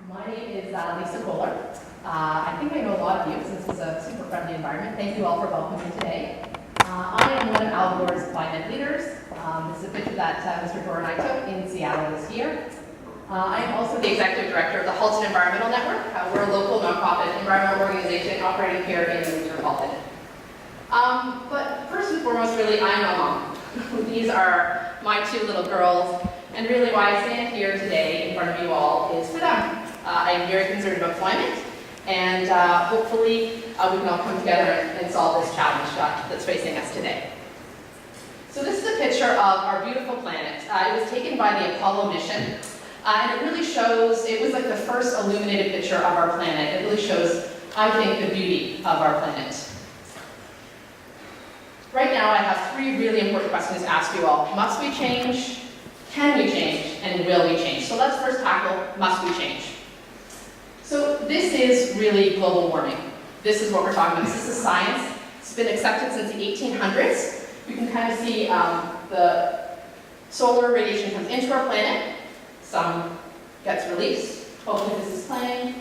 My name is Lisa Kohler. I think I know a lot of you since it's a super friendly environment. Thank you all for welcoming me today. I am one of Al Gore's climate leaders. This is a picture that Mr. Gore and I took in Seattle this year. I am also the executive director of the Halton Environmental Network. We're a local nonprofit environmental organization operating here in the region of Halton. But first and foremost, really, I'm a mom. These are my two little girls, and really why I stand here today in front of you all is for them. I am very concerned about climate, and hopefully we can all come together and solve this challenge that's facing us today. So this is a picture of our beautiful planet. It was taken by the Apollo mission, and it really shows, it was like the first illuminated picture of our planet. It really shows, I think, the beauty of our planet. Right now I have three really important questions to ask you all. Must we change? Can we change? And will we change? So let's first tackle, must we change? So this is really global warming. This is what we're talking about. This is science. It's been accepted since the 1800s. You can kind of see the solar radiation comes into our planet. Some gets released. Hopefully this is playing.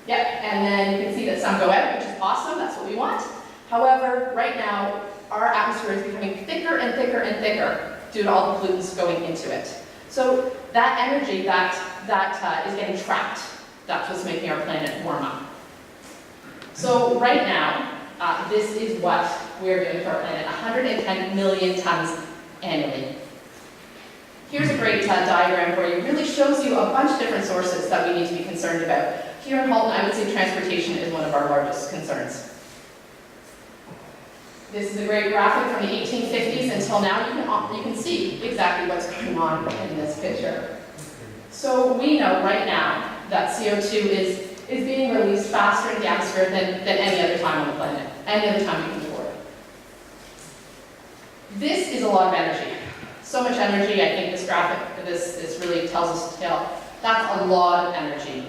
Yep, and then you can see that some go out, which is awesome. That's what we want. However, right now, our atmosphere is becoming thicker and thicker and thicker due to all the pollutants going into it. So that energy that is getting trapped, that's what's making our planet warm up. So right now, this is what we're doing to our planet, 110 million tons annually. Here's a great diagram for you. It really shows you a bunch of different sources that we need to be concerned about. Here in Halton, I would say transportation is one of our largest concerns. This is a great graphic from the 1850s until now. You can see exactly what's going on in this picture. So we know right now that CO2 is being released faster in the atmosphere than any other time on the planet, any other time we can afford. This is a lot of energy. So much energy, I think this graphic, this really tells us to tell. That's a lot of energy.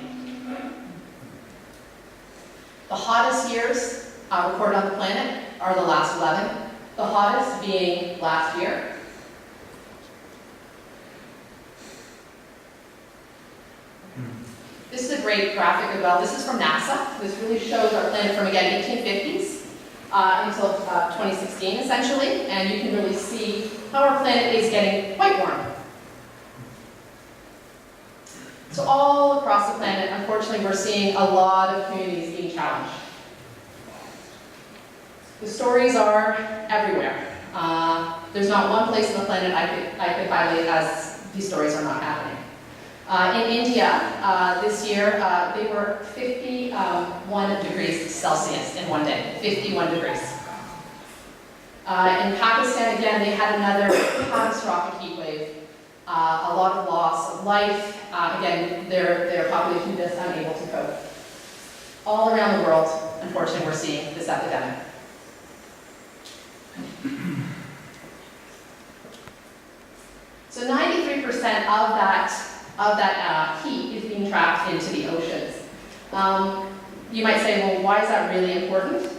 The hottest years recorded on the planet are the last 11, the hottest being last year. This is a great graphic as well. This is from NASA. This really shows our planet from, again, 1850s until 2016, essentially. And you can really see how our planet is getting quite warm. So all across the planet, unfortunately, we're seeing a lot of communities being challenged. The stories are everywhere. There's not one place on the planet I could highlight as these stories are not happening. In India, this year, they were 51 degrees Celsius in one day, 51 degrees. In Pakistan, again, they had another catastrophic heat wave. A lot of loss of life. Again, their population just unable to cope. All around the world, unfortunately, we're seeing this epidemic. So 93% of that heat is being trapped into the oceans. You might say, well, why is that really important?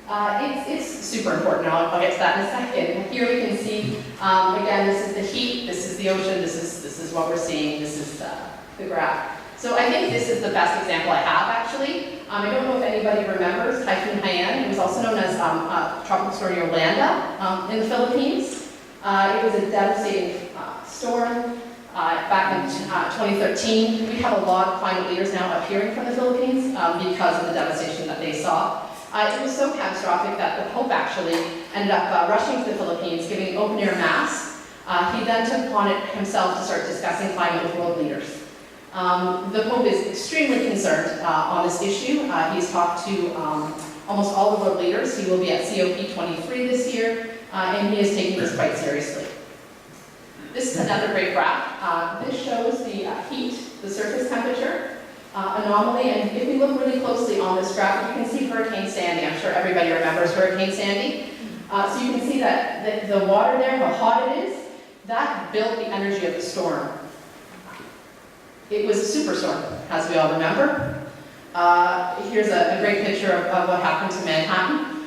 It's super important. I'll get to that in a second. Here we can see, again, this is the heat, this is the ocean, this is what we're seeing, this is the graph. So I think this is the best example I have, actually. I don't know if anybody remembers Typhoon Haiyan. It was also known as Tropical Storm Yolanda in the Philippines. It was a devastating storm back in 2013. We have a lot of climate leaders now appearing from the Philippines because of the devastation that they saw. It was so catastrophic that the Pope actually ended up rushing to the Philippines, giving an open-air mass. He then took upon it himself to start discussing climate with world leaders. The Pope is extremely concerned on this issue. He's talked to almost all the world leaders. He will be at COP23 this year, and he is taking this quite seriously. This is another great graph. This shows the heat, the surface temperature anomaly, and if we look really closely on this graph, you can see Hurricane Sandy. I'm sure everybody remembers Hurricane Sandy. So you can see that the water there, how hot it is, that built the energy of the storm. It was a superstorm, as we all remember. Here's a great picture of what happened to Manhattan.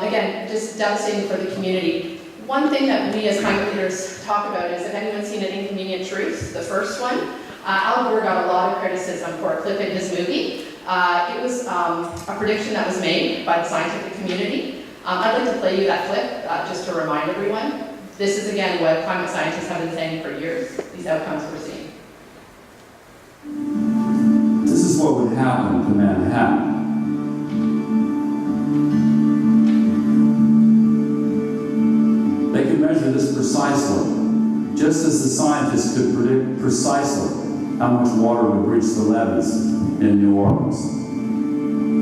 Again, just devastating for the community. One thing that we as climate leaders talk about is, if anyone's seen An Inconvenient Truth, the first one, Al Gore got a lot of criticism for a clip in his movie. It was a prediction that was made by the scientific community. I'd like to play you that clip just to remind everyone. This is again what climate scientists have been saying for years, these outcomes we're seeing. This is what would happen to Manhattan. They could measure this precisely, just as the scientists could predict precisely how much water would reach the levees in New Orleans.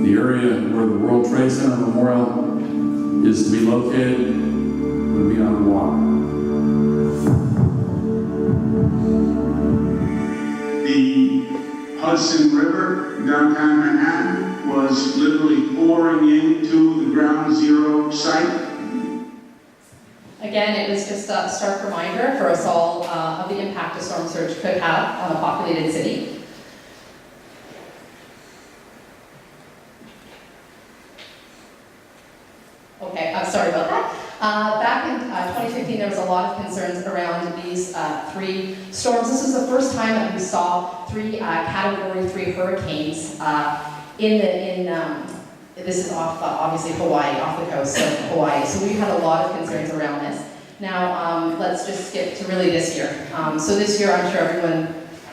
The area where the World Trade Center Memorial is to be located would be underwater. The Hudson River, downtown Manhattan, was literally pouring into the ground zero site. Again, it was just a stark reminder for us all of the impact a storm surge could have on a populated city. Okay, I'm sorry about that. Back in 2015, there was a lot of concerns around these 3 storms. This was the first time that we saw 3 Category 3 hurricanes this is off, obviously, Hawaii, off the coast of Hawaii. So we've had a lot of concerns around this. Now, let's just skip to really this year. So this year, I'm sure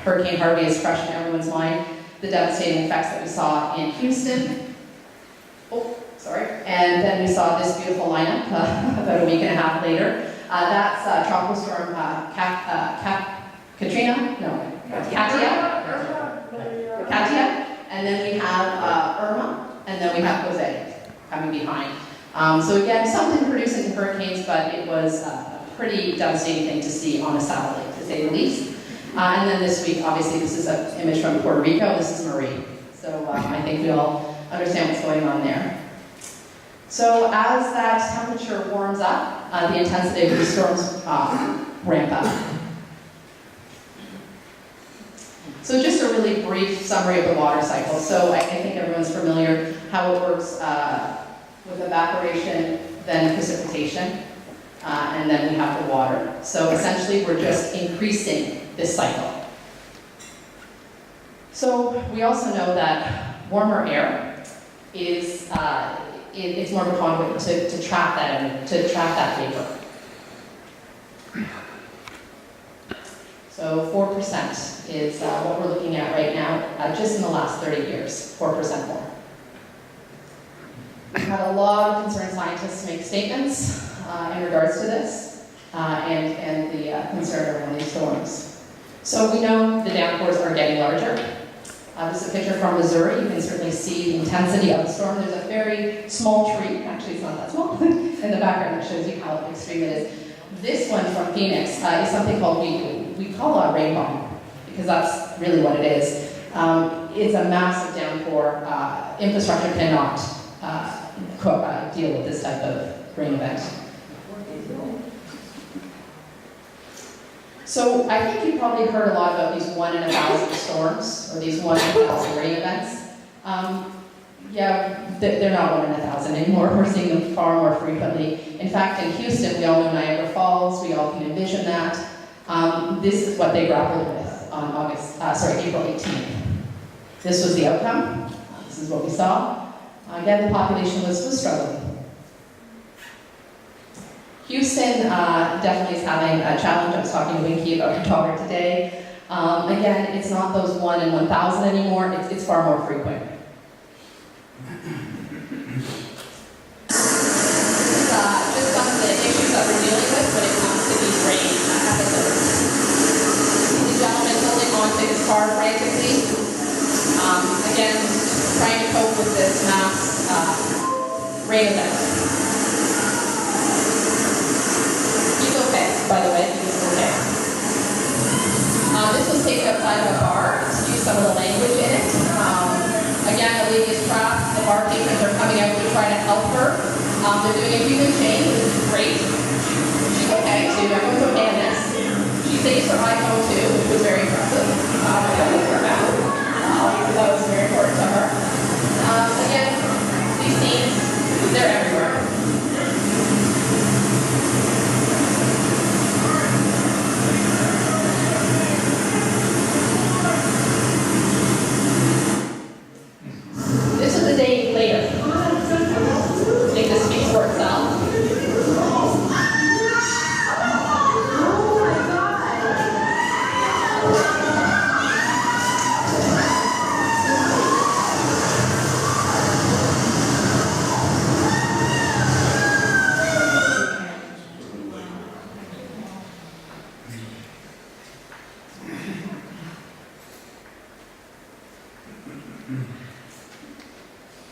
Hurricane Harvey is fresh in everyone's mind. The devastating effects that we saw in Houston. And then we saw this beautiful lineup about a week and a half later. That's Tropical Storm Katia. And then we have Irma. And then we have Jose coming behind. So again, something producing hurricanes, but it was a pretty devastating thing to see on a satellite, to say the least. And then this week, obviously, this is an image from Puerto Rico. This is Marie. So I think we all understand what's going on there. So as that temperature warms up, the intensity of these storms ramp up. So just a really brief summary of the water cycle. So I think everyone's familiar how it works with evaporation, then precipitation, and then we have the water. So essentially we're just increasing this cycle. So we also know that warmer air is it's more of a conduit to trap that vapor. So 4% is what we're looking at right now, just in the last 30 years, 4% more. We've had a lot of concerned scientists make statements in regards to this and the concern around these storms. So we know the downpours are getting larger. This is a picture from Missouri. You can certainly see the intensity of the storm. There's a very small tree, actually it's not that small, in the background that shows you how extreme it is. This one from Phoenix is something called, we call a rain bomb, because that's really what it is. It's a massive downpour. Infrastructure cannot deal with this type of rain event. So I think you've probably heard a lot about these 1 in 1,000 storms, or these 1 in 1,000 rain events. Yeah, they're not 1 in 1,000 anymore. We're seeing them far more frequently. In fact, in Houston, we all know Niagara Falls. We all can envision that. This is what they grappled with on April 18th. This was the outcome. This is what we saw. Again, the population was struggling. Houston definitely is having a challenge. I was talking to Winky about Kohler today. Again, it's not those 1 in 1,000 anymore. It's far more frequent. Just some of the issues that we're dealing with when it comes to these rain episodes. The gentleman holding on to his car frantically. Again, trying to cope with this mass rain event. He's okay, by the way, he's okay. This was taken outside of a bar. Excuse some of the language in it. Again, the lady is trapped. The bar patrons are coming out to try to help her. They're doing a human chain, which is great. She's okay too. Everyone's okay in this. She saved her iPhone too, which was very impressive. That was very important to her. Again, these scenes, they're everywhere.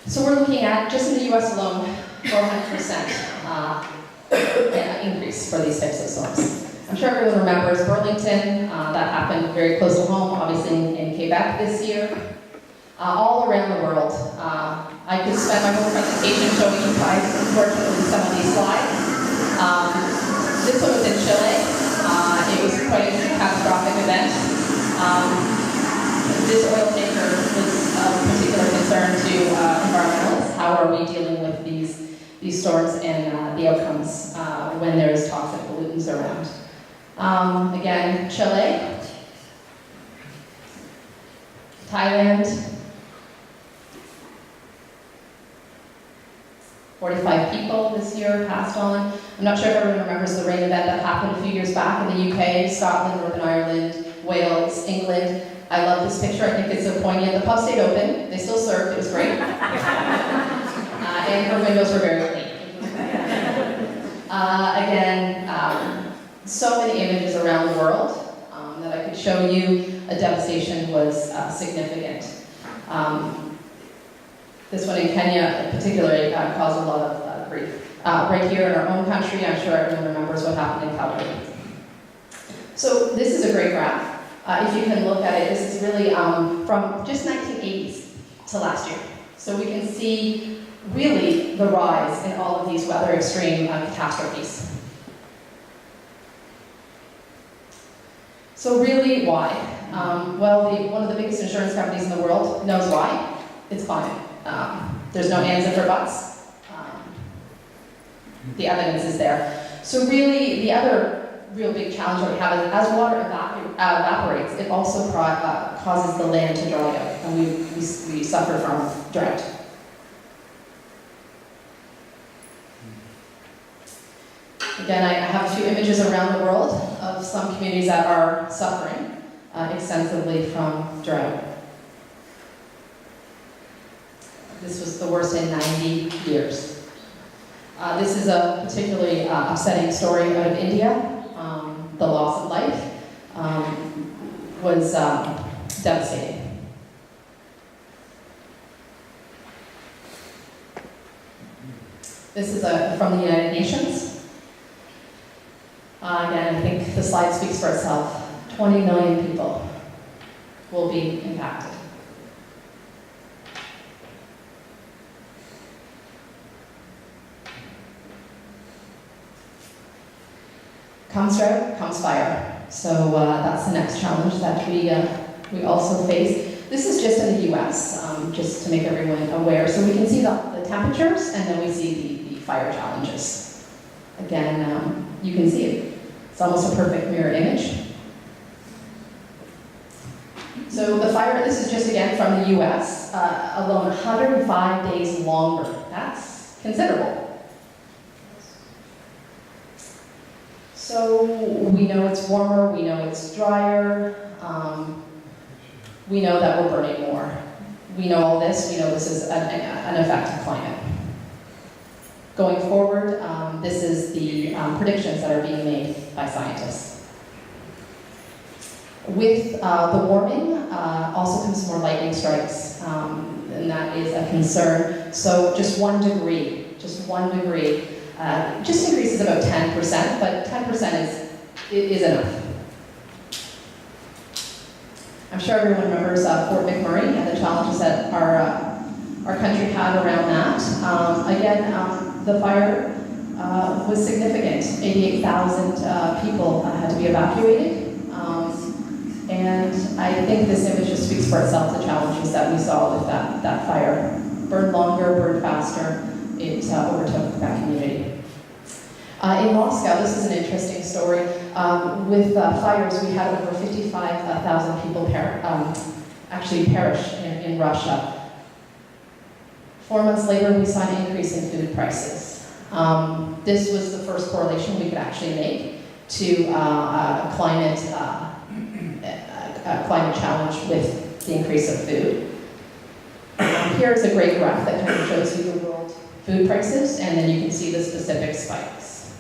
So we're looking at, just in the US alone, 400% increase for these types of storms. I'm sure everyone remembers Burlington. That happened very close to home, obviously in Quebec this year. All around the world. I could spend my whole presentation showing you guys, unfortunately, some of these slides. This one was in Chile. It was quite a catastrophic event. This oil tanker was of particular concern to environmentalists. How are we dealing with these storms and the outcomes when there's toxic pollutants around? Again, Chile, Thailand, 45 people this year passed on. I'm not sure if everyone remembers the rain event that happened a few years back in the UK, Scotland, Northern Ireland, Wales, England. I love this picture. I think it's so poignant. The pub stayed open. They still served. It was great. And her windows were very clean. Again, so many images around the world that I could show you. The devastation was significant. This one in Kenya particularly caused a lot of grief. Right here in our own country, I'm sure everyone remembers what happened in Calgary. So this is a great graph. If you can look at it, this is really from just 1980s to last year. So we can see really the rise in all of these weather extreme catastrophes. So really, why? Well, one of the biggest insurance companies in the world knows why. It's climate. There's no ands, ifs, or buts. The evidence is there. So really, the other real big challenge that we have is as water evaporates, it also causes the land to dry out, and we suffer from drought. Again, I have a few images around the world of some communities that are suffering extensively from drought. This was the worst in 90 years. This is a particularly upsetting story out of India. The loss of life was devastating. This is from the United Nations. Again, I think the slide speaks for itself. 20 million people will be impacted. Comes drought, comes fire. So that's the next challenge that we also face. This is just in the US, just to make everyone aware. So we can see the temperatures, and then we see the fire challenges. Again, you can see it. It's almost a perfect mirror image. So the fire, this is just again from the US, alone 105 days longer. That's considerable. So we know it's warmer, we know it's drier, we know that we're burning more. We know all this, we know this is an effect of climate. Going forward, this is the predictions that are being made by scientists. With the warming also comes more lightning strikes, and that is a concern. So just 1 degree, just increases about 10%, but 10% is enough. I'm sure everyone remembers Fort McMurray and the challenges that our country had around that. Again, the fire was significant. 88,000 people had to be evacuated. And I think this image just speaks for itself, the challenges that we saw with that fire. Burned longer, burned faster. It overtook that community. In Moscow, this is an interesting story. With fires, we had over 55,000 people actually perish in Russia. 4 months later, we saw an increase in food prices. This was the first correlation we could actually make to climate challenge with the increase of food. Here's a great graph that kind of shows you the world food prices, and then you can see the specific spikes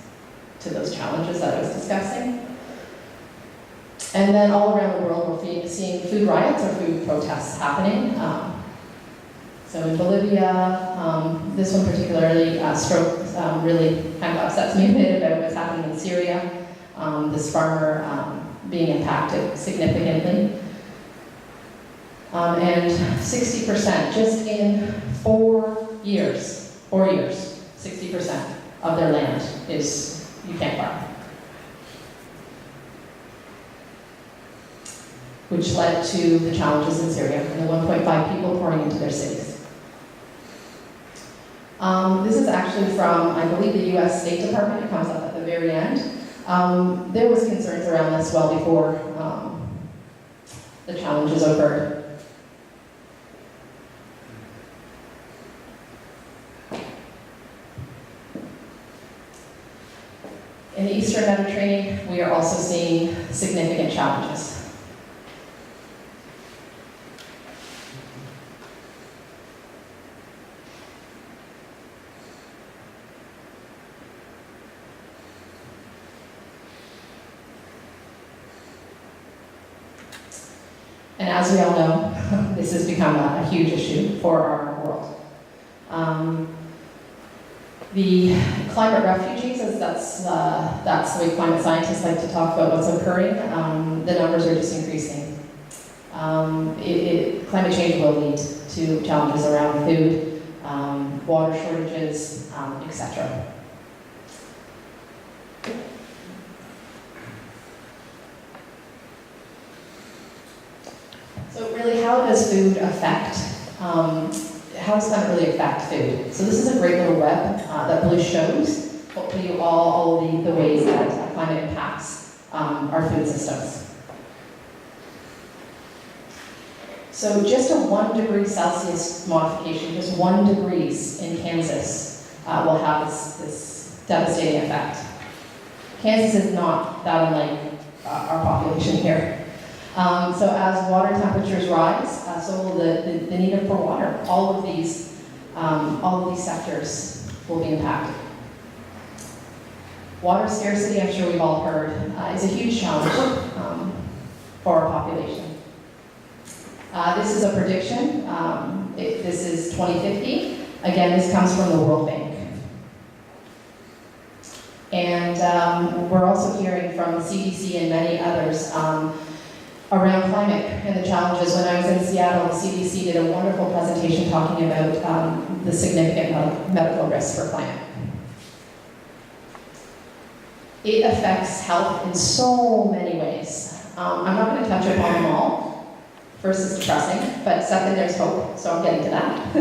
to those challenges that I was discussing. And then all around the world, we're seeing food riots or food protests happening. So in Bolivia, this one particularly really kind of upsets me a bit about what's happening in Syria. This farmer being impacted significantly. And 60%, just in 4 years, 60% of their land is, you can't farm. Which led to the challenges in Syria and the 1.5 people pouring into their cities. This is actually from, I believe, the US State Department. It comes up at the very end. There was concerns around this well before the challenges occurred. In the Eastern Mediterranean, we are also seeing significant challenges. And as we all know, this has become a huge issue for our world. The climate refugees, as that's the way climate scientists like to talk about what's occurring, the numbers are just increasing. Climate change will lead to challenges around food, water shortages, etc. So really, how does food affect, how does climate really affect food? So this is a great little web that really shows, hopefully, all the ways that climate impacts our food systems. So just a 1 degree Celsius modification, just 1 degree in Kansas will have this devastating effect. Kansas is not that unlike our population here. So as water temperatures rise, so will the need for water. All of these sectors will be impacted. Water scarcity, I'm sure we've all heard, is a huge challenge for our population. This is a prediction. This is 2050. Again, this comes from the World Bank. And we're also hearing from the CDC and many others around climate and the challenges. When I was in Seattle, the CDC did a wonderful presentation talking about the significant medical risks for climate. It affects health in so many ways. I'm not going to touch upon them all. First is depressing, but second, there's hope, so I'm getting to that.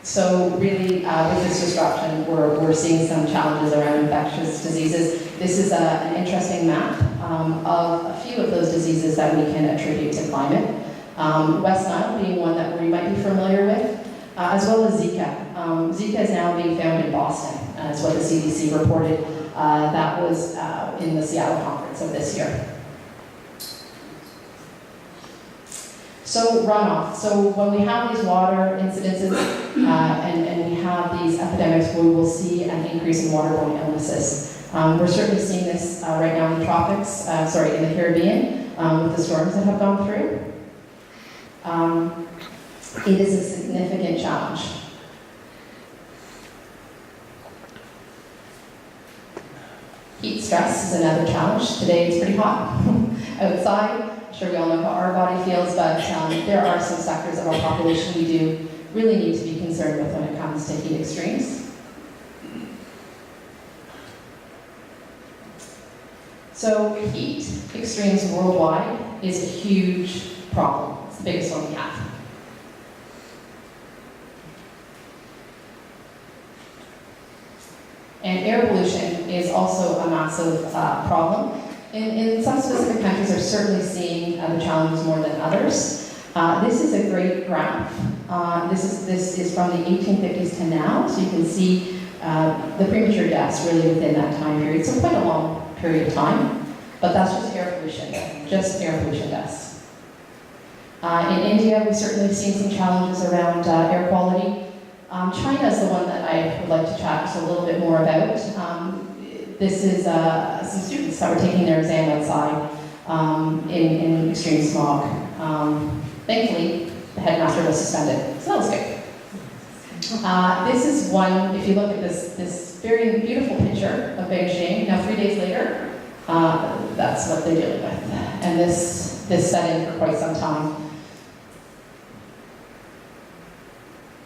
So really, with this disruption, we're seeing some challenges around infectious diseases. This is an interesting map of a few of those diseases that we can attribute to climate. West Nile being one that we might be familiar with, as well as Zika. Zika is now being found in Boston, is what the CDC reported. That was in the Seattle conference of this year. So runoff. So when we have these water incidences and we have these epidemics, we will see an increase in waterborne illnesses. We're certainly seeing this right now in the tropics, in the Caribbean, with the storms that have gone through. It is a significant challenge. Heat stress is another challenge. Today it's pretty hot outside. I'm sure we all know how our body feels, but there are some sectors of our population we do really need to be concerned with when it comes to heat extremes. So heat extremes worldwide is a huge problem. It's the biggest one we have. And air pollution is also a massive problem. In some specific countries are certainly seeing the challenges more than others. This is a great graph. This is from the 1850s to now, so you can see the premature deaths really within that time period. So quite a long period of time, but that's just air pollution deaths. In India, we've certainly seen some challenges around air quality. China is the one that I would like to chat just a little bit more about. this is some students that were taking their exam outside in extreme smog. Thankfully, the headmaster was suspended, so that was good. This is one, if you look at this very beautiful picture of Beijing, now 3 days later, that's what they're dealing with. And this set in for quite some time.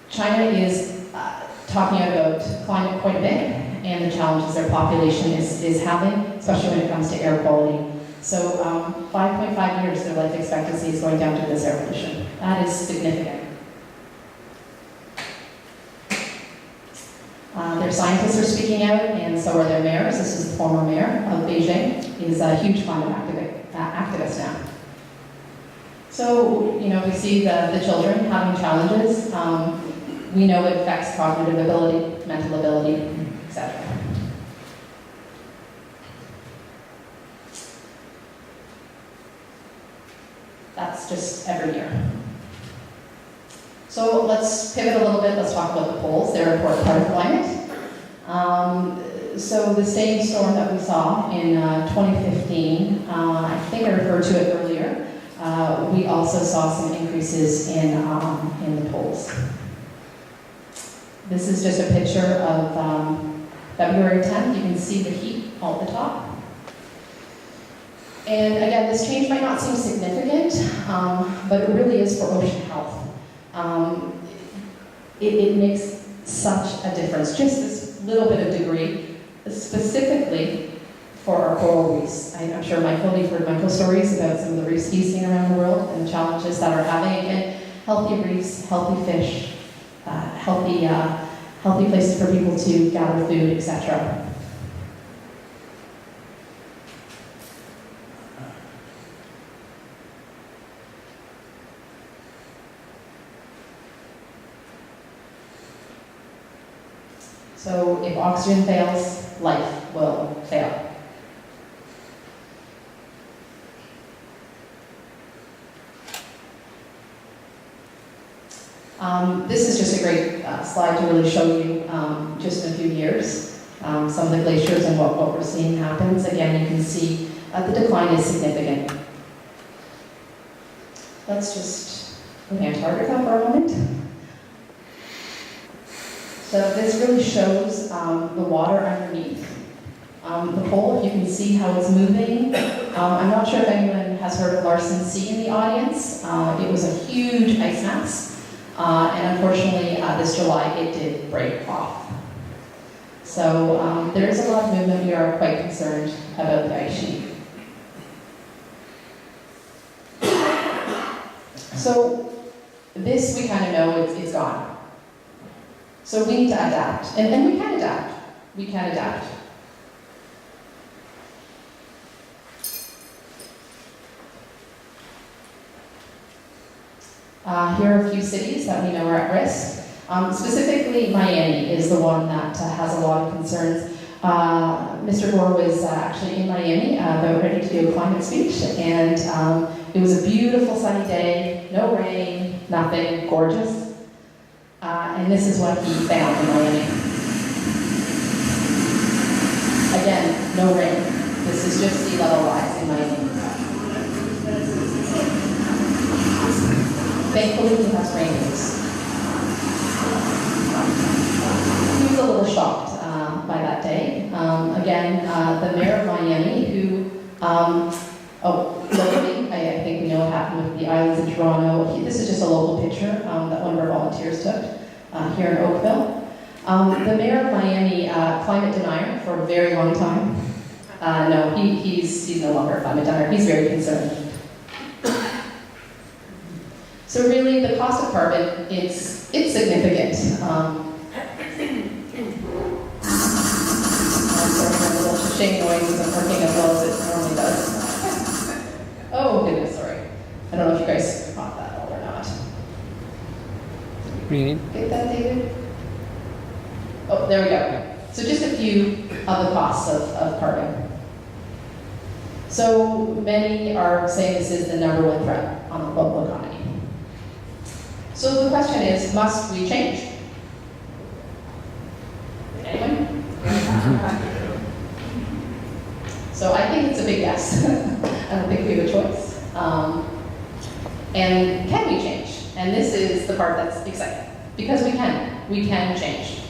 China is talking about climate quite a bit and the challenges their population is having, especially when it comes to air quality. So 5.5 years their life expectancy is going down to this air pollution. That is significant. Their scientists are speaking out, and so are their mayors. This is the former mayor of Beijing. He's a huge climate activist now. So, we see the children having challenges. We know it affects cognitive ability, mental ability, etc. That's just every year. So let's pivot a little bit. Let's talk about the poles. They're an important part of climate. So the same storm that we saw in 2015, I think I referred to it earlier, we also saw some increases in the poles. This is just a picture of February 10th. You can see the heat all at the top. And again, this change might not seem significant, but it really is for ocean health. It makes such a difference, just this little bit of degree, specifically for our coral reefs. I'm sure Michael, you've heard Michael's stories about some of the reefs he's seen around the world and the challenges that are having. Again, healthy reefs, healthy fish, healthy places for people to gather food, etc. So if oxygen fails, life will fail. This is just a great slide to really show you just in a few years some of the glaciers and what we're seeing happens. Again, you can see the decline is significant. Let's just go to Antarctica for a moment. So this really shows the water underneath the pole. If you can see how it's moving. I'm not sure if anyone has heard of Larsen C in the audience. It was a huge ice mass. And unfortunately, this July, it did break off. So there is a lot of movement. We are quite concerned about the ice sheet. So this, we kind of know it's gone. So we need to adapt. And we can adapt. We can adapt. Here are a few cities that we know are at risk. Specifically, Miami is the one that has a lot of concerns. Mr. Gore was actually in Miami about ready to do a climate speech, and it was a beautiful sunny day, no rain, nothing, gorgeous. And this is what he found in Miami. Again, no rain. This is just sea level rise in Miami. Thankfully, he has rainbows. He was a little shocked by that day. Again, the mayor of Miami, who, locally, I think we know what happened with the islands in Toronto. This is just a local picture that one of our volunteers took here in Oakville. The mayor of Miami, climate denier for a very long time. No, he's no longer a climate denier. He's very concerned. So really, the cost of carbon, it's significant. I'm a little shake noise isn't working as well as it normally does. Oh goodness, sorry. I don't know if you guys caught that all or not. Get that, David? Oh, there we go. So just a few of the costs of carbon. So many are saying this is the #1 threat on the global economy. So the question is, must we change? Anyone? So I think it's a big yes. I don't think we have a choice. And can we change? And this is the part that's exciting, because we can change.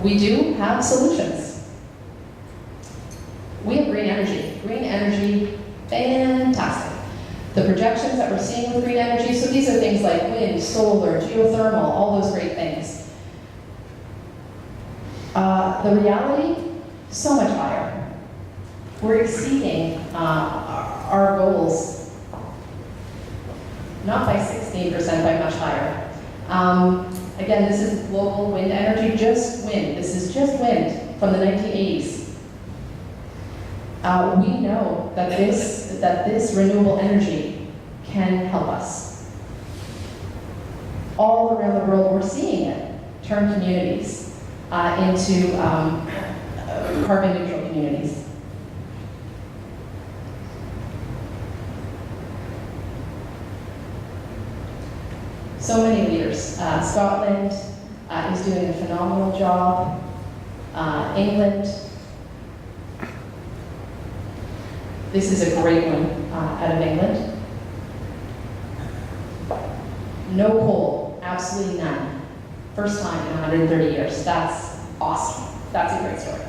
We do have solutions. We have green energy. Green energy, fantastic. The projections that we're seeing with green energy, so these are things like wind, solar, geothermal, all those great things. The reality, so much higher. We're exceeding our goals, not by 16%, by much higher. Again, this is global wind energy, just wind. This is just wind from the 1980s. We know that this renewable energy can help us. All around the world, we're seeing it turn communities into carbon neutral communities. So many leaders. Scotland is doing a phenomenal job. England. This is a great one out of England. No coal, absolutely none. First time in 130 years. That's awesome. That's a great story.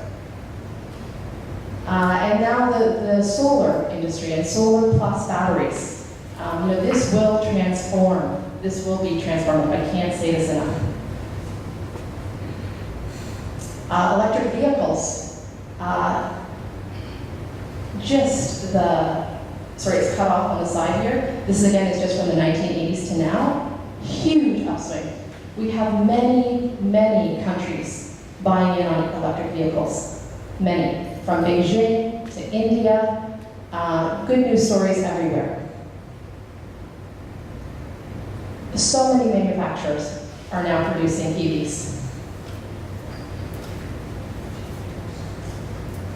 And now the solar industry and solar plus batteries. This will transform. This will be transformative. I can't say this enough. Electric vehicles. Sorry, it's cut off on the side here. This again is just from the 1980s to now. Huge upswing. We have many, many countries buying in on electric vehicles. Many. From Beijing to India. Good news stories everywhere. So many manufacturers are now producing EVs.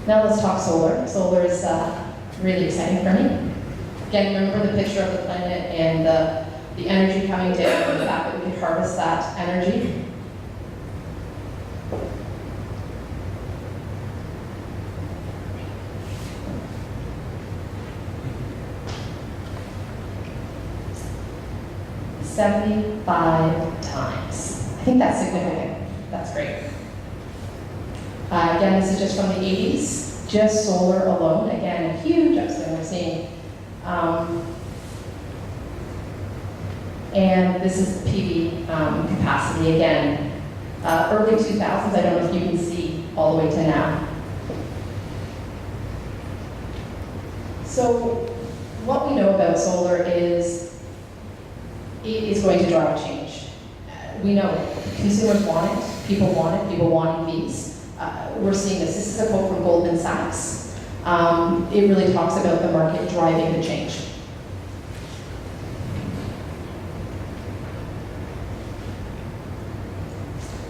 Now let's talk solar. Solar is really exciting for me. Again, remember the picture of the planet and the energy coming down and the fact that we can harvest that energy. $75 times. I think that's significant. That's great. Again, this is just from the 80s, just solar alone. Again, a huge upswing we're seeing. And this is the PV capacity again. Early 2000s, I don't know if you can see all the way to now. So what we know about solar is it is going to drive change. We know it. Consumers want it, people want EVs. We're seeing this. This is a quote from Goldman Sachs. It really talks about the market driving the change.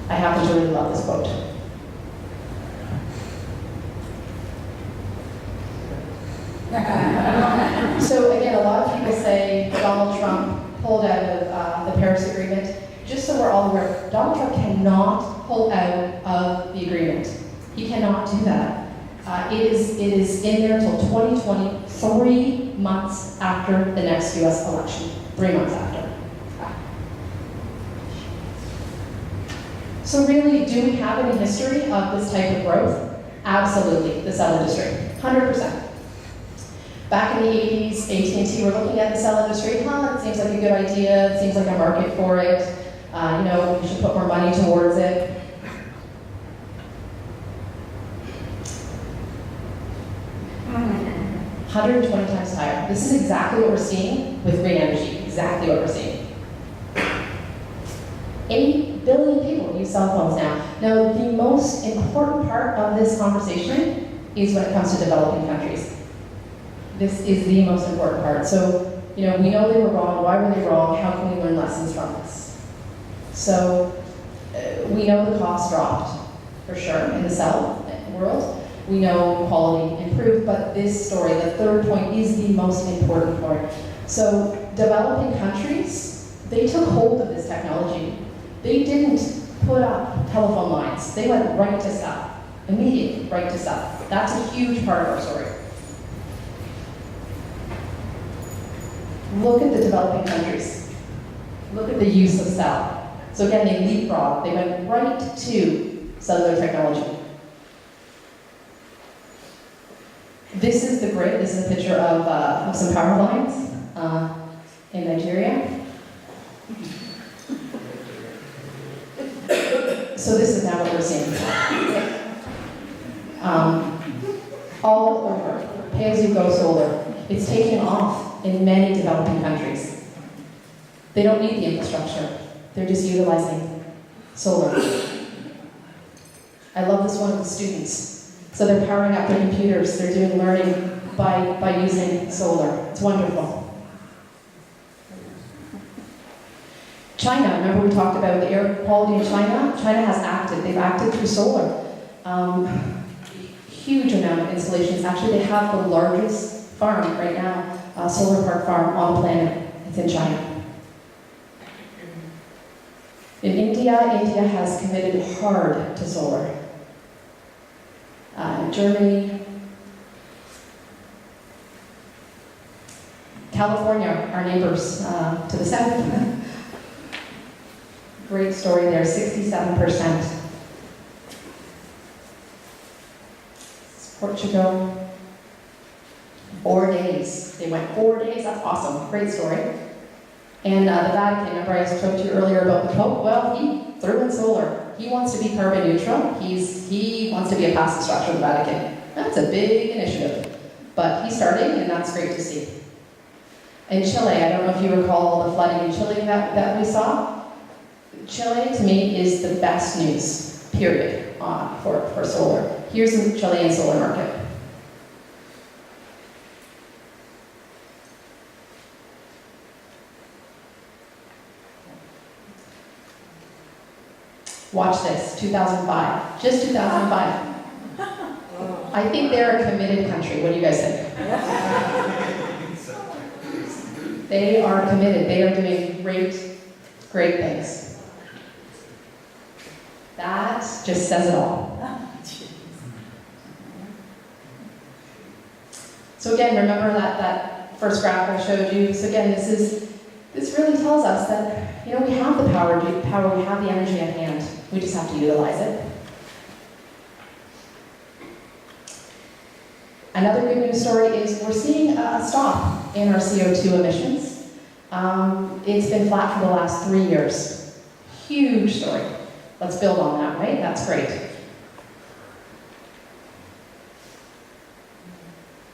I happen to really love this quote. So again, a lot of people say Donald Trump pulled out of the Paris Agreement. Just so we're all aware, Donald Trump cannot pull out of the agreement. He cannot do that. It is in there until 2020, 3 months after the next US election. 3 months after. So really, do we have any history of this type of growth? Absolutely, the cell industry, 100%. Back in the 80s, AT&T were looking at the cell industry. It seems like a good idea. It seems like a market for it. We should put more money towards it. $120 times higher. This is exactly what we're seeing with green energy. Exactly what we're seeing. 8 billion people use cell phones now. Now, the most important part of this conversation is when it comes to developing countries. This is the most important part. So, we know they were wrong. Why were they wrong? How can we learn lessons from this? So, we know the cost dropped, for sure, in the cell world. We know quality improved, but this story, the third point, is the most important point. So, developing countries they took hold of this technology. They didn't put up telephone lines. They went right to Sept, immediately right to Sept. That's a huge part of our story. Look at the developing countries. Look at the use of Sept. So again, they leapfrogged. They went right to cellular technology. This is the grid. This is a picture of some power lines in Nigeria. So this is now what we're seeing. All over, pay-as-you-go solar. It's taking off in many developing countries. They don't need the infrastructure. They're just utilizing solar. I love this one with the students. So they're powering up their computers. They're doing learning by using solar. It's wonderful. China, remember we talked about the air quality in China? China has acted. They've acted through solar. Huge amount of installations. Actually, they have the largest farm right now, solar park farm on the planet. It's in China. In India, India has committed hard to solar. Germany, California, our neighbors to the south. Great story there, 67%. Portugal, 4 days. They went 4 days, that's awesome, great story. And the Vatican, remember I spoke to you earlier about the Pope? Well, he threw in solar. He wants to be carbon neutral. He wants to be a passive structure of the Vatican. That's a big initiative. But he's starting, and that's great to see. In Chile, I don't know if you recall all the flooding in Chile that we saw. Chile, to me, is the best news, period, for solar. Here's the Chilean solar market. Watch this, 2005, just 2005. I think they're a committed country. What do you guys think? They are committed. They are doing great things. That just says it all. So again, remember that first graph I showed you. So again, this really tells us that we have the power, we have the energy at hand. We just have to utilize it. Another good news story is we're seeing a stop in our CO2 emissions. It's been flat for the last 3 years. Huge story. Let's build on that, right? That's great.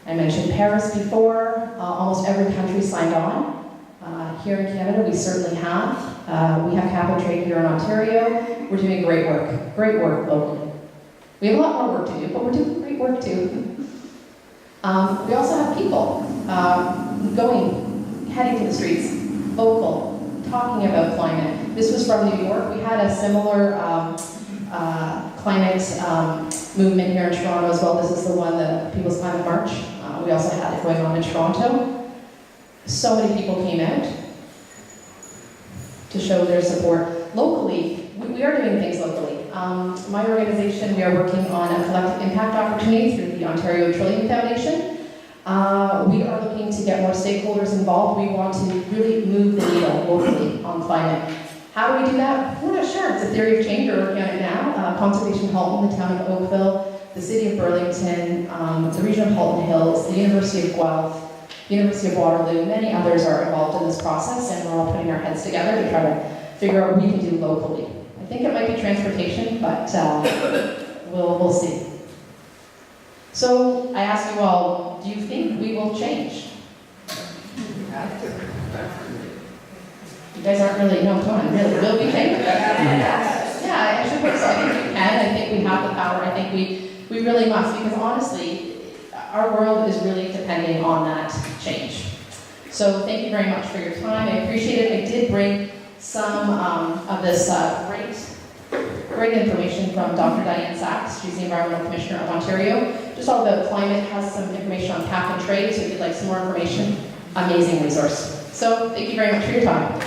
I mentioned Paris before. Almost every country signed on. Here in Canada, we certainly have. We have cap and trade here in Ontario. We're doing great work locally. We have a lot more work to do, but we're doing great work too. We also have people heading to the streets, vocal, talking about climate. This was from New York. We had a similar climate movement here in Toronto as well. This is the one, the People's Climate March. We also had it going on in Toronto. So many people came out to show their support. Locally, we are doing things locally. My organization, we are working on a collective impact opportunity through the Ontario Trillium Foundation. We are looking to get more stakeholders involved. We want to really move the needle locally on climate. How do we do that? We're not sure. It's a theory of change. We're working on it now. Conservation Halton, the town of Oakville, the city of Burlington, the region of Halton Hills, the University of Guelph, University of Waterloo, many others are involved in this process, and we're all putting our heads together to try to figure out what we can do locally. I think it might be transportation, but we'll see. So I ask you all, do you think we will change? You guys aren't really, no, come on, really, will we change? Yeah, I should put so. I think we can. I think we have the power. I think we really must, because honestly, our world is really depending on that change. So thank you very much for your time. I appreciate it. I did bring some of this great information from Dr. Diane Sachs. She's the Environmental Commissioner of Ontario. Just all about climate, has some information on cap and trade, so if you'd like some more information, amazing resource. So thank you very much for your time.